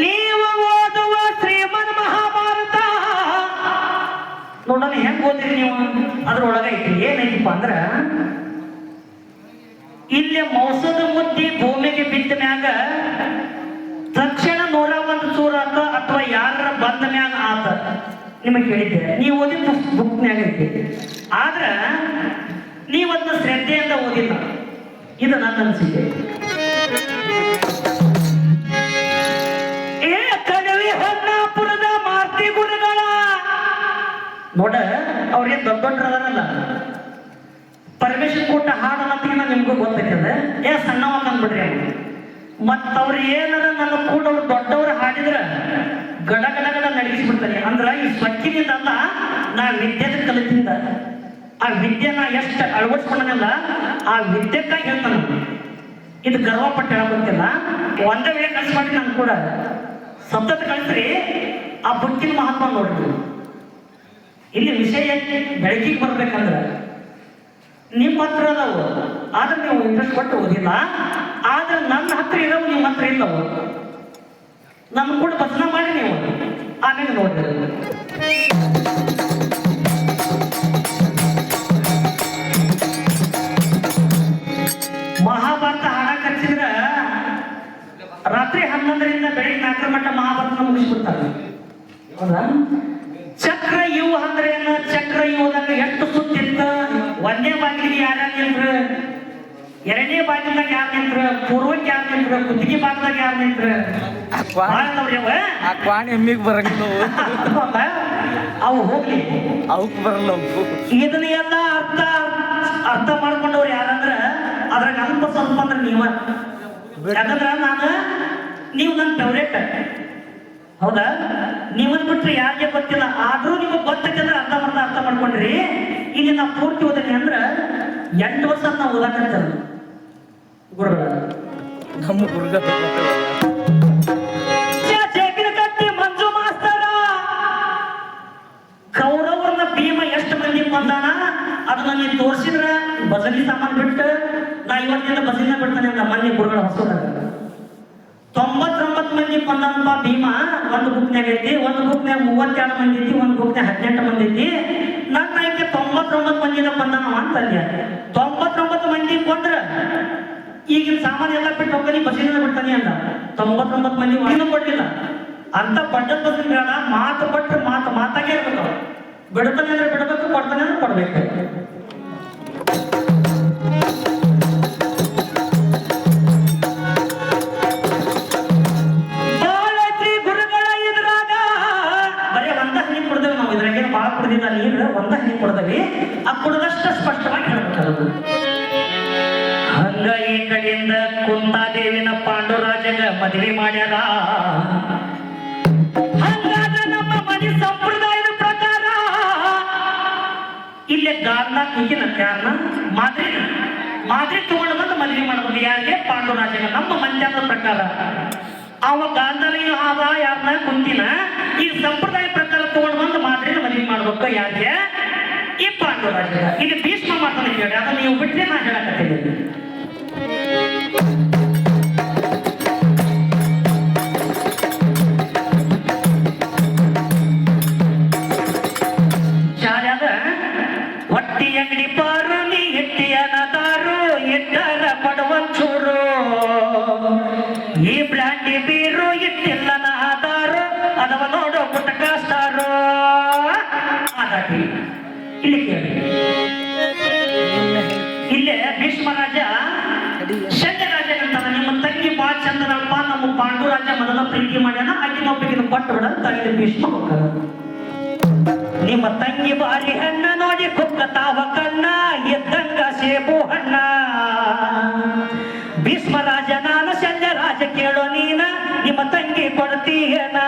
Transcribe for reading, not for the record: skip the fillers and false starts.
ನೀವು ಓದುವ ಶ್ರೀಮನ್ ಮಹಾಭಾರತ ನೋಡೋಣ ಹೆಂಗ್ ಓದಿರಿ ನೀವು. ಅದ್ರೊಳಗೈತಿ ಏನೈತಿಪ್ಪ ಅಂದ್ರ, ಇಲ್ಲಿ ಮೌಸದ ಮುದ್ದಿ ಭೂಮಿಗೆ ಬಿದ್ದ ಮ್ಯಾಗ ತಕ್ಷಣ 101 ಸೂರ ಆತ ಅಥವಾ ಯಾರ ಬಂದ ಮ್ಯಾಗ ಆತ. ನಿಮಗೆ ಹೇಳಿದ್ದೆ, ನೀವು ಓದಿದ ಬುಕ್ನ್ಯಾಗ ಐತಿ. ಆದ್ರ ನೀವದನ್ನ ಶ್ರದ್ಧೆಯಿಂದ ಓದಿಲ್ಲ. ಇದು ನನ್ನ ಅನಿಸಿಕೆ. ಏ ಕಡವಿ ಹೊನ್ನಾಪುರದ ಮಾರ್ತಿ ಗುರುಗಳ ನೋಡ, ಅವ್ರೇನ್ ದೊಡ್ಡ ದೊಡ್ಡರದಾರಲ್ಲ, ಪರಮೇಶ್ವರ ಕೊಟ್ಟ ಹಾಡು ಅನ್ನೋದಕ್ಕಿಂತ ನಿಮ್ಗೂ ಗೊತ್ತೈತದ. ಏ ಸಣ್ಣವ ಅಂದ್ಬಿಡ್ರಿ ಅವ್ರು. ಮತ್ತ ಅವ್ರು ಏನಾರ ನನ್ನ ಕೂಡ ಅವ್ರು ದೊಡ್ಡವ್ರು ಹಾಡಿದ್ರ ಗಡ ಗಡ ಗಡ ನಡಗಿಸ್ಬಿಡ್ತಾರೆ. ಅಂದ್ರ ಈ ಸ್ವಚ್ಛದಿಂದ ಅಲ್ಲ, ನಾ ವಿದ್ಯೆದ ಕಲಿತಿಂದ ಆ ವಿದ್ಯೆ ನಾ ಎಷ್ಟು ಅಳವಡಿಸ್ಕೊಂಡನಲ್ಲ, ಆ ವಿದ್ಯೆಕ್ಕಾಗಿ ಹೇಳ್ತಾನ. ಇದು ಗರ್ವ ಪಟ್ಟು ಹೇಳೋಕ್ಕಿಲ್ಲ. ಒಂದೇ ವೇಳೆ ಕಲಿಸ್ ಮಾಡಿ ನನ್ ಕೂಡ ಸತತ ಕಳಿಸ್ರಿ. ಆ ಬುಕ್ಕಿನ ಮಹತ್ವ ನೋಡ್ರಿ. ಇಲ್ಲಿ ವಿಷಯ ಬೆಳಕಿಗೆ ಬರ್ಬೇಕಂದ್ರೆ ನಿಮ್ಮ ಹತ್ರ ಅದಾವು, ಆದ್ರೆ ನೀವು ಇಂಟ್ರೆಸ್ಟ್ ಕೊಟ್ಟು ಓದಿಲ್ಲ. ಆದ್ರೆ ನನ್ನ ಹತ್ರ ಇರೋವು ನಿಮ್ಮ ಹತ್ರ ಇಲ್ಲವು. ನನ್ನ ಕೂಡ ಭಜನ ಮಾಡಿ ನೀವು ಆಮೇಲೆ ನೋಡ್ರಿ. ಮಹಾಭಾರತ ಹಾಡಕ್ ಹಚ್ಚಿದ್ರ ರಾತ್ರಿ 11ರಿಂದ ಬೆಳಿಗ್ಗೆ 4 ಮಟ್ಟ ಮಹಾಭಾರತ ಮುಗಿಸ್ಬಿಡ್ತಾರೆ. ಹೌದಾ? ಚಕ್ರ ಯುವ ಅಂದ್ರೆ ಏನ? ಚಕ್ರ ಯುವದಾಗ ಎಷ್ಟು ಸುತ್ತಿತ್ತ? ಒಂದೇ ಬಾಗಿಲಿಗೆ ಯಾರ್ಯಾರು ನಿಂತ್ರು, ಎರಡನೇ ಬಾಗಿಲ್ದಾಗ ಯಾರು ನಿಂತ್ರು, ಪೂರ್ವಕ್ಕೆ ಯಾರು ನಿಂತ್ರು, ಕುತ್ತಿಗೆ ಭಾಗದಾಗ ಯಾರು ನಿಂತ್ರು, ಎಮ್ಮಿಗೆ ಬರಂಗಿಲ್ಲ ಅವು ಹೋಗ್ಲಿ, ಅವಕ್ ಬರಲ್ಲ. ಇದನ್ನ ಎಲ್ಲ ಅರ್ಥ ಮಾಡ್ಕೊಂಡವ್ರು ಯಾರಂದ್ರ ಅದ್ರಾಗ ಅಲ್ಪ ಸ್ವಲ್ಪ ಅಂದ್ರೆ ನೀವ. ಯಾಕಂದ್ರ ನೀವು ನನ್ನ ಫೇವ್ರೇಟ್. ಹೌದಾ? ನೀವನ್ ಬಿಟ್ರೆ ಯಾರಿಗೆ ಗೊತ್ತಿಲ್ಲ. ಆದ್ರೂ ನಿಮಗೆ ಗೊತ್ತಂದ್ರೆ ಅರ್ಥ ಮಾಡ್ಕೊಂಡ್ರಿ. ಇಲ್ಲಿ ನಾವು ಪೂರ್ತಿ ಓದನಿ ಅಂದ್ರ 8 ವರ್ಷ ನಾವು ಓದಾಕಂತ ಗುರುಗಳ ನಮ್ಮ ಗುರುಗ ಕಟ್ಟಿ ಮಂಜು ಮಾಸ್ತರ ಕೌರವರನ್ನ ಭೀಮ ಎಷ್ಟು ಮಂದಿ ಬಂದಾನ ಅದನ್ನ ನೀವು ತೋರಿಸಿದ್ರ ಭಜನಿ ಸಾಮಾನ್ ಬಿಟ್ಟು ನಾ ಇವತ್ತಿಂದ ಭಜನೆ ಬಿಡ್ತಾನೆ ಅಂತ ಮೊನ್ನೆ ಗುರುಗಳ ಹೊಸದ 99 ಮಂದಿ ಬಂದಂತ ಭೀಮ ಒಂದು ಬುಕ್ನ್ಯಾಗ ಐತಿ. ಒಂದು ಬುಕ್ನ್ಯಾಗ 32 ಮಂದಿ ಐತಿ, ಒಂದು ಬುಕ್ನ್ಯಾಗ 18 ಮಂದಿ ಐತಿ. ನನ್ನ ಆಯ್ಕೆ 99 ಮಂದಿನ ಬಂದಾನವ ಅಂತ ಅಲ್ಲಿ 99 ಮಂದಿ ಕೊಂದ್ರ ಈಗಿನ ಸಾಮಾನ್ಯ ಎಲ್ಲ ಬಿಟ್ಟು ಹೋಗಿ ಬಸ್ಸಿನ ಬಿಡ್ತಾನೆ ಅಂತ 99 ಮಂದಿ ಏನು ಕೊಟ್ಟಿಲ್ಲ ಅಂತ ಬಡ್ಡದ ಬಸ್ಸಿನ ಬೇಡ. ಮಾತು ಕೊಟ್ಟರೆ ಮಾತಾಗೆ ಇರ್ಬೇಕು. ಬಿಡ್ತಾನೆ ಅಂದ್ರೆ ಬಿಡಬೇಕು, ಕೊಡ್ತಾನೆ ಅಂದ್ರೆ ಕೊಡ್ಬೇಕು. ನೀರು ಒಂದ ಹನಿ ಕೊಡ್ದವಿ. ಆ ಕುಡ್ದಷ್ಟು ಸ್ಪಷ್ಟವಾಗಿ ಹೇಳ್ಬೇಕಾದ್ರು. ಹಂಗ ಈ ಕಡೆಯಿಂದ ಕುಂತಾದೇವಿನ ಪಾಂಡುರಾಜಗ ಮದುವೆ ಮಾಡ್ಯಾರ. ಹಂಗಾದ ನಮ್ಮ ಮನೆ ಸಂಪ್ರದಾಯದ ಪ್ರಕಾರ ಇಲ್ಲೇ ಗಾರ್ನ ಈಗಿನ ಯಾರನ್ನ ಮಾದ್ರಿ ತಗೊಂಡು ಬಂದು ಮದುವೆ ಮಾಡಬಹುದು. ಯಾರಿಗೆ? ಪಾಂಡುರಾಜಗ. ನಮ್ಮ ಮಂತ್ಯಾದ ಪ್ರಕಾರ ಅವ ಗಾಂಧಾರಿನ ಆದ ಯಾರನ್ನ ಕುಂತಿನ ಈ ಸಂಪ್ರದಾಯ ಪ್ರಕಾರ ತಗೊಂಡು ಬಂದು ಮಾದ್ರಿನ ಮದುವೆ ಮಾಡ್ಬೇಕು. ಯಾರಿಗೆ? ಈ ಪಾಂಡುರಾಜ. ಇಲ್ಲಿ ಭೀಷ್ಮ ಮಾತನ್ನ ಕೇಳಿ ಅದನ್ನ ನೀವು ಬಿಟ್ಟರೆ ನಾ ಹೇಳಕತ್ತೀನಿ. ಶಾಲ್ಯಾದ ಹೊಟ್ಟಿ ಅಂಗಡಿ ಪಾರು ನೀ ಎಟ್ಟಿಯನ ದಾರು ಎಟ್ಟರ ಪಡುವಂಚೂರು ಈ ಬ್ಲಾಂಡಿ ಬೀರು ಇಟ್ಟಿಲ್ಲನ ಆಧಾರು ಅದವ ನೋಡೋ ಪುಟಕಾಸ್ತಾರು ಆದಾಗಿ ಇಲ್ಲಿ ಕೇಳಿ. ಇಲ್ಲೇ ಭೀಷ್ಮರಾಜ ಶಲ್ಯರಾಜನಂತಾನ ನಿಮ್ಮ ತಂಗಿ ಬಾ ಚಂದನಪ್ಪ ನಮ್ಮ ಪಾಂಡುರಾಜ ಮೊದಲ ಪ್ರೀತಿ ಮಾಡ್ಯಾನ ಆಕೆ ಒಪ್ಪಿಗೆ ಕೊಟ್ಟು ಬಿಡ ತಂಗಿ ಭೀಷ್ಮ ಹೋಗ್ತಾನ. ನಿಮ್ಮ ತಂಗಿ ಬಾರಿ ಹಣ್ಣ ನೋಡಿ ಕುಕ್ಕ ತಾವ ಕಣ್ಣ ಎದ್ದಂಗ ಸೇಬು ಹಣ್ಣ ಭೀಷ್ಮರಾಜ ನಾನು ಶಲ್ಯರಾಜ ಕೇಳೋ ನೀನ ನಿಮ್ಮ ತಂಗಿ ಕೊಡ್ತೀಯನ